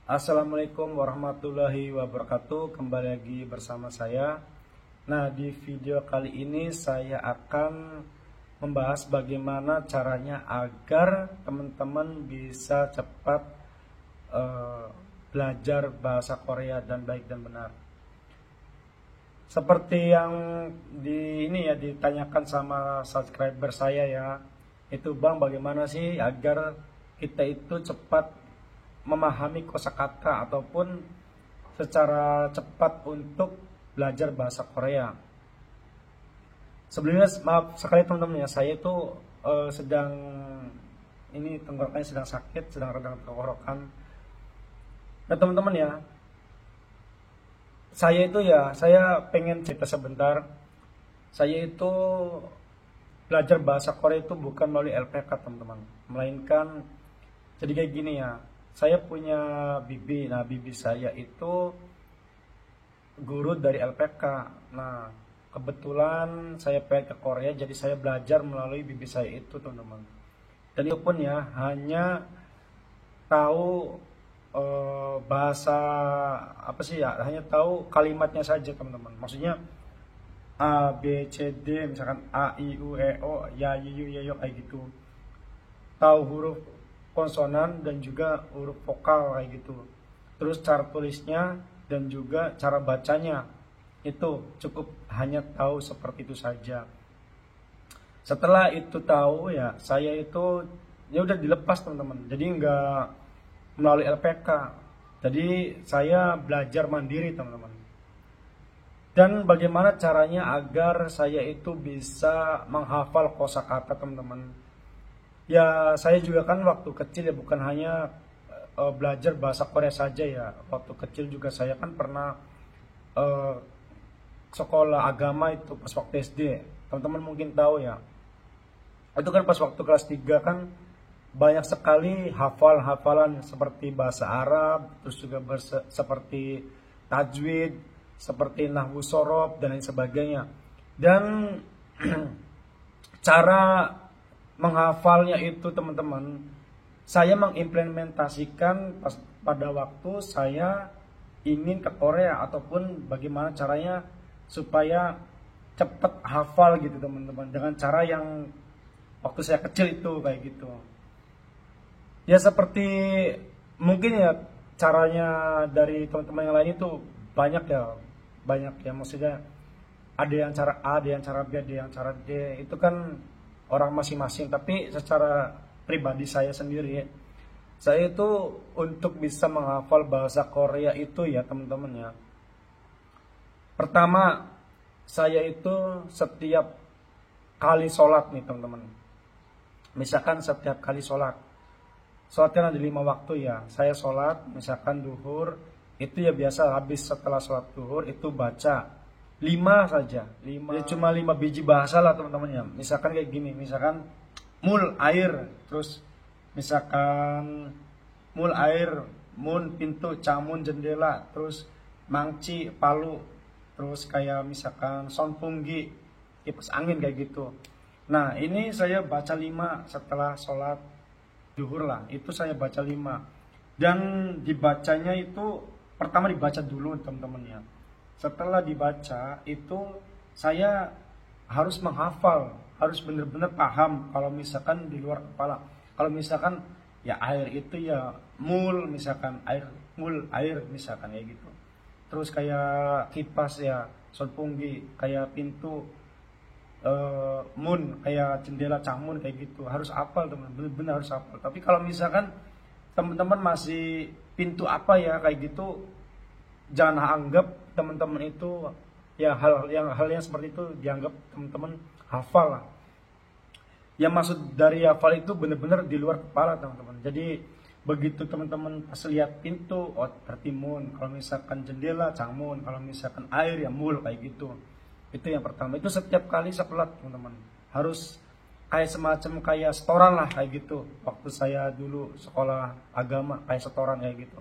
Assalamualaikum warahmatullahi wabarakatuh. Kembali lagi bersama saya. Nah, di video kali ini saya akan membahas bagaimana caranya agar teman-teman bisa cepat belajar bahasa Korea dan baik dan benar. Seperti yang ditanyakan sama subscriber saya ya, itu Bang, bagaimana sih agar kita itu cepat memahami kosakata ataupun secara cepat untuk belajar bahasa Korea. Sebelumnya maaf sekali teman-teman ya, saya itu tenggorokannya sedang sakit, sedang radang tenggorokan. Nah teman-teman ya, saya pengen cerita sebentar. Saya itu belajar bahasa Korea itu bukan melalui LPK teman-teman, melainkan jadi kayak gini ya. Saya punya bibi. Nah, bibi saya itu guru dari LPK. Nah, kebetulan saya pengen ke Korea, jadi saya belajar melalui bibi saya itu, teman-teman. Dan itu pun ya hanya tahu bahasa apa sih ya? Hanya tahu kalimatnya saja, teman-teman. Maksudnya A, B, C, D, misalkan A, I, U, E, O, ya, Y, U, Y, O, kayak gitu. Tahu huruf konsonan dan juga huruf vokal kayak gitu. Terus cara tulisnya dan juga cara bacanya itu cukup hanya tahu seperti itu saja. Setelah itu tahu ya, saya itu ya udah dilepas teman-teman. Jadi nggak melalui LPK. Jadi saya belajar mandiri teman-teman. Dan bagaimana caranya agar saya itu bisa menghafal kosakata teman-teman. Ya saya juga kan waktu kecil ya bukan hanya belajar bahasa Korea saja ya. Waktu kecil juga saya kan pernah sekolah agama itu pas waktu SD. Teman-teman mungkin tahu ya. Itu kan pas waktu kelas 3 kan banyak sekali hafalan seperti bahasa Arab, terus juga seperti tajwid, seperti nahwu sorob dan lain sebagainya. Dan cara menghafalnya itu teman-teman, saya mengimplementasikan pada waktu saya ingin ke Korea, ataupun bagaimana caranya supaya cepat hafal gitu teman-teman, dengan cara yang waktu saya kecil itu kayak gitu. Ya seperti mungkin ya caranya dari teman-teman yang lain itu banyak ya maksudnya ada yang cara A, ada yang cara B, ada yang cara D, itu kan orang masing-masing. Tapi secara pribadi saya sendiri, saya itu untuk bisa menghafal bahasa Korea itu ya teman-teman ya, pertama saya itu setiap kali sholat nih teman-teman, misalkan setiap kali sholat kan ada 5 waktu ya, saya sholat misalkan duhur, itu ya biasa habis setelah sholat duhur itu baca 5 saja, ya cuma 5 biji bahasa lah teman-teman ya. Misalkan kayak gini, misalkan mul air, terus misalkan mul air, mun pintu, camun jendela, terus mangci palu, terus kayak misalkan sonpunggi kipas angin kayak gitu. Nah ini saya baca 5 setelah sholat duhur lah, itu saya baca 5. Dan dibacanya itu pertama dibaca dulu teman-teman ya. Setelah dibaca itu saya harus menghafal, harus benar-benar paham. Kalau misalkan di luar kepala, kalau misalkan ya air itu ya mul, misalkan air mul air misalkan kayak gitu. Terus kayak kipas ya sonpunggi, kayak pintu mun, kayak jendela camun kayak gitu. Harus hafal teman, benar-benar harus hafal. Tapi kalau misalkan teman-teman masih pintu apa ya kayak gitu, jangan anggap teman-teman itu ya hal yang seperti itu dianggap teman-teman hafal lah. Yang maksud dari hafal itu benar-benar di luar kepala teman-teman. Jadi begitu teman-teman pas lihat pintu, oh berarti mun. Kalau misalkan jendela camun, kalau misalkan air ya mul kayak gitu. Itu yang pertama. Itu setiap kali sholat teman-teman harus kayak semacam kayak setoran lah kayak gitu. Waktu saya dulu sekolah agama kayak setoran kayak gitu.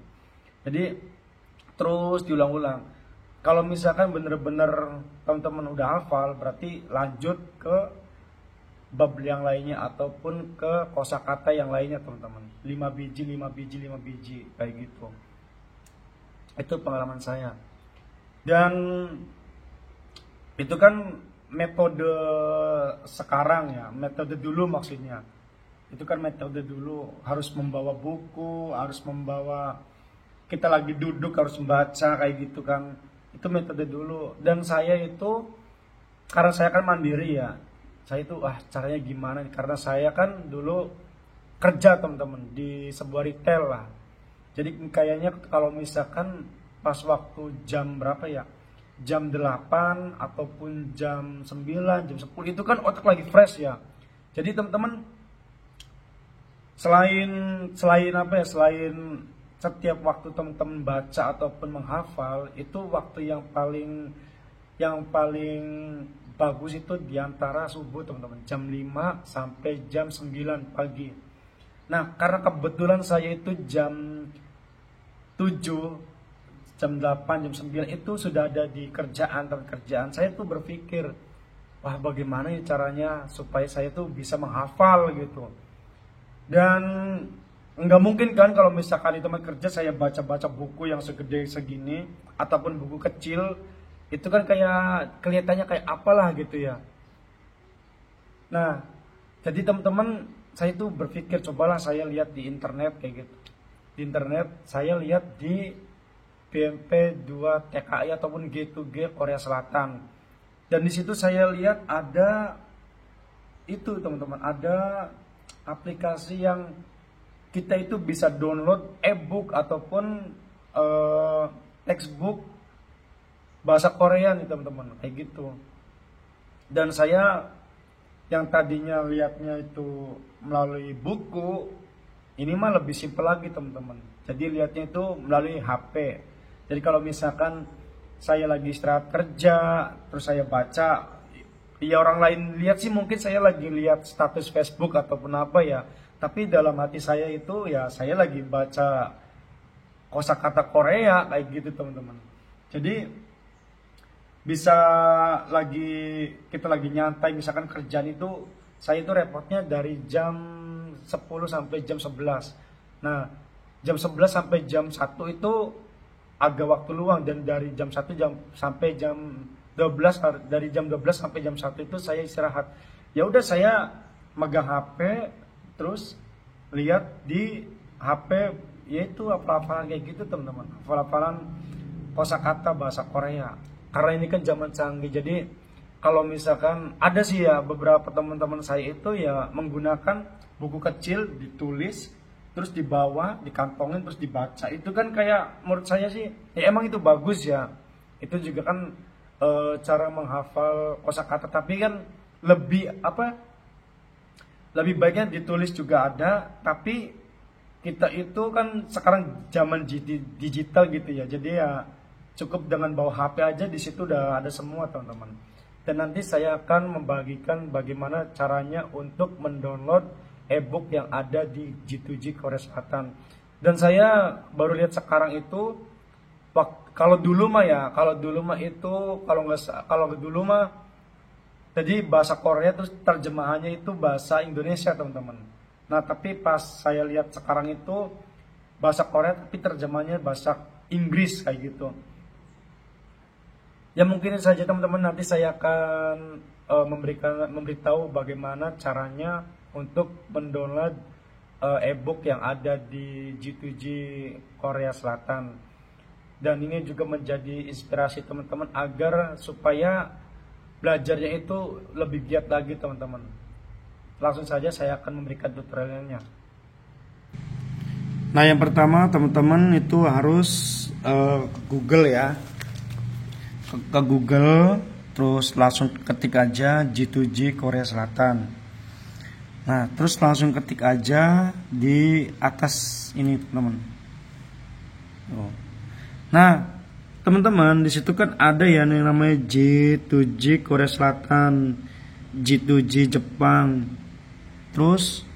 Jadi terus diulang-ulang. Kalau misalkan bener-bener teman-teman udah hafal, berarti lanjut ke bab yang lainnya ataupun ke kosakata yang lainnya teman-teman. 5 biji kayak gitu. Itu pengalaman saya. Dan itu kan metode sekarang ya, metode dulu maksudnya. Itu kan metode dulu, harus membawa buku, harus membawa, kita lagi duduk harus membaca kayak gitu kan. Itu metode dulu. Dan saya itu, karena saya kan mandiri ya, saya itu caranya gimana nih? Karena saya kan dulu kerja teman-teman di sebuah retail lah. Jadi kayaknya kalau misalkan pas waktu jam berapa ya, jam 8 ataupun jam 9, jam 10 itu kan otak lagi fresh ya. Jadi teman-teman, selain apa ya, selain setiap waktu teman-teman baca ataupun menghafal, itu waktu yang paling bagus itu diantara subuh teman-teman, jam 5 sampai jam 9 pagi. Nah, karena kebetulan saya itu jam 7, jam 8, jam 9 itu sudah ada di kerjaan, dan kerjaan saya tuh berpikir, wah bagaimana ya caranya supaya saya tuh bisa menghafal gitu. Dan nggak mungkin kan kalau misalkan di tempat kerja saya baca-baca buku yang segede segini ataupun buku kecil, itu kan kayak kelihatannya kayak apalah gitu ya. Nah, jadi teman-teman, saya tuh berpikir cobalah saya lihat di internet kayak gitu. Di internet saya lihat di BMP2 TKI ataupun G2G Korea Selatan. Dan di situ saya lihat ada itu teman-teman, ada aplikasi yang kita itu bisa download e-book ataupun textbook bahasa Korea nih teman-teman, kayak gitu. Dan saya yang tadinya lihatnya itu melalui buku, ini mah lebih simpel lagi teman-teman. Jadi lihatnya itu melalui HP. Jadi kalau misalkan saya lagi istirahat kerja, terus saya baca, ya orang lain lihat sih mungkin saya lagi lihat status Facebook ataupun apa ya. Tapi dalam hati saya itu ya saya lagi baca kosakata Korea kayak gitu teman-teman. Jadi bisa kita lagi nyantai, misalkan kerjaan itu saya itu repotnya dari jam 10 sampai jam 11. Nah, jam 11 sampai jam 1 itu agak waktu luang, dan dari jam 1 sampai jam 12, dari jam 12 sampai jam 1 itu saya istirahat. Ya udah saya megang HP, terus lihat di HP yaitu hafal-hafalan kayak gitu teman-teman. Hafal-hafalan kosakata bahasa Korea. Karena ini kan zaman canggih, jadi kalau misalkan ada sih ya beberapa teman-teman saya itu ya menggunakan buku kecil ditulis, terus dibawa, dikantongin, terus dibaca. Itu kan kayak menurut saya sih ya emang itu bagus ya. Itu juga kan cara menghafal kosakata, tapi kan lebih baiknya ditulis juga ada, tapi kita itu kan sekarang zaman digital gitu ya. Jadi ya cukup dengan bawa HP aja, di situ udah ada semua teman-teman. Dan nanti saya akan membagikan bagaimana caranya untuk mendownload e-book yang ada di G2G Korea Selatan. Dan saya baru lihat sekarang itu, kalau dulu mah jadi bahasa Korea terus terjemahannya itu bahasa Indonesia teman-teman. Nah tapi pas saya lihat sekarang itu bahasa Korea tapi terjemahannya bahasa Inggris kayak gitu. Ya mungkin saja teman-teman, nanti saya akan memberitahu bagaimana caranya untuk mendownload e-book yang ada di G2G Korea Selatan. Dan ini juga menjadi inspirasi teman-teman agar supaya belajarnya itu lebih giat lagi teman-teman. Langsung saja saya akan memberikan tutorialnya. Nah yang pertama teman-teman itu harus ke Google ya. Ke Google, terus langsung ketik aja G2G Korea Selatan. Nah terus langsung ketik aja di atas ini teman-teman. Nah teman-teman, di situ kan ada ya yang namanya G2G Korea Selatan, G2G Jepang. Terus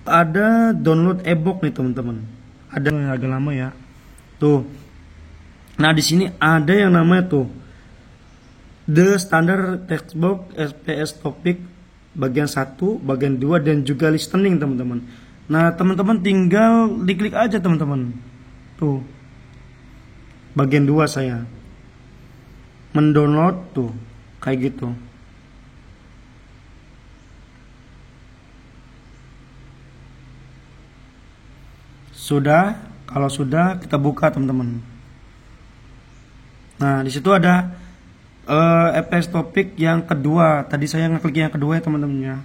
ada download e-book nih teman-teman. Ada yang agak lama ya. Tuh. Nah, di sini ada yang namanya tuh The Standard Textbook SPS Topic bagian 1, bagian 2 dan juga listening teman-teman. Nah, teman-teman tinggal diklik aja teman-teman. Tuh. Bagian 2 saya. Mendownload tuh. Kayak gitu. Sudah, kalau sudah kita buka teman-teman. Nah, di situ ada FPS topik yang kedua. Tadi saya ngeklik yang kedua ya teman-teman ya.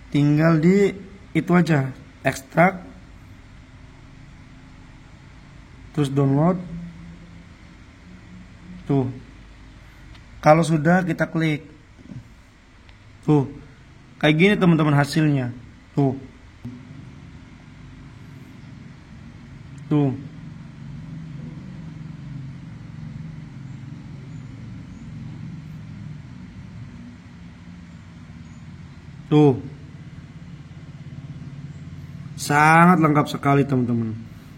Tinggal di itu aja, ekstrak, terus download. Tuh. Kalau sudah kita klik. Tuh. Kayak gini teman-teman hasilnya. Tuh. Tuh. Tuh. Sangat lengkap sekali teman-teman.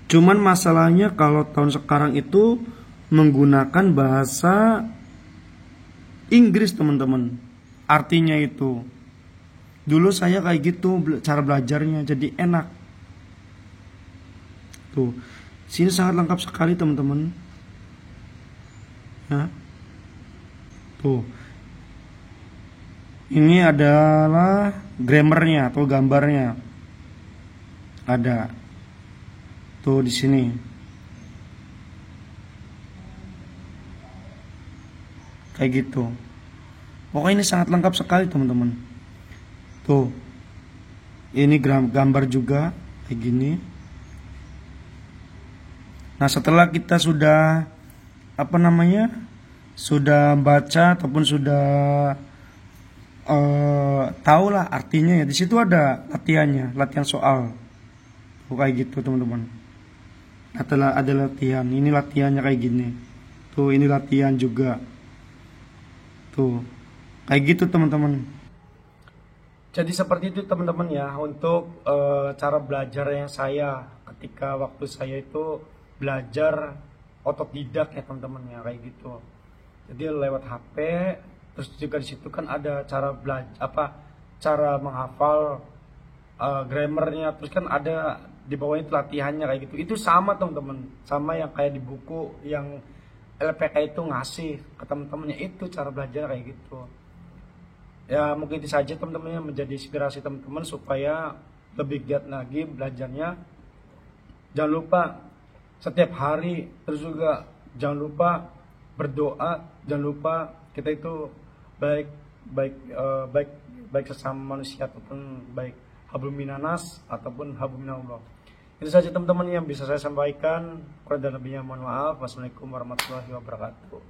Cuman masalahnya kalau tahun sekarang itu menggunakan bahasa Inggris teman-teman. Artinya itu. Dulu saya kayak gitu cara belajarnya, jadi enak. Tuh, sini sangat lengkap sekali teman-teman. Ya. Tuh, ini adalah grammarnya atau gambarnya. Ada. Tuh di sini. Kayak gitu. Pokoknya ini sangat lengkap sekali teman-teman. Tuh, ini gambar juga kayak gini. Nah, setelah kita sudah sudah baca ataupun sudah tahu lah artinya ya, di situ ada latihannya, latihan soal. Tuh, kayak gitu teman-teman. Ada latihan. Ini latihannya kayak gini. Tuh, ini latihan juga. Tuh, kayak gitu teman-teman. Jadi seperti itu teman-teman ya untuk cara belajarnya saya ketika waktu saya itu belajar otodidak ya teman-teman ya, kayak gitu. Jadi lewat HP, terus juga di situ kan ada cara belajar cara menghafal grammarnya, terus kan ada di bawahnya itu latihannya kayak gitu. Itu sama teman-teman, sama yang kayak di buku yang LPK itu ngasih ke teman-temannya, itu cara belajar kayak gitu. Ya mungkin itu saja teman-teman yang menjadi inspirasi teman-teman supaya lebih giat lagi belajarnya. Jangan lupa setiap hari, terus juga jangan lupa berdoa, jangan lupa kita itu baik sesama manusia ataupun baik hablum minanas ataupun hablum minallah. Itu saja teman-teman yang bisa saya sampaikan. Kurang dan lebihnya mohon maaf. Wassalamualaikum warahmatullahi wabarakatuh.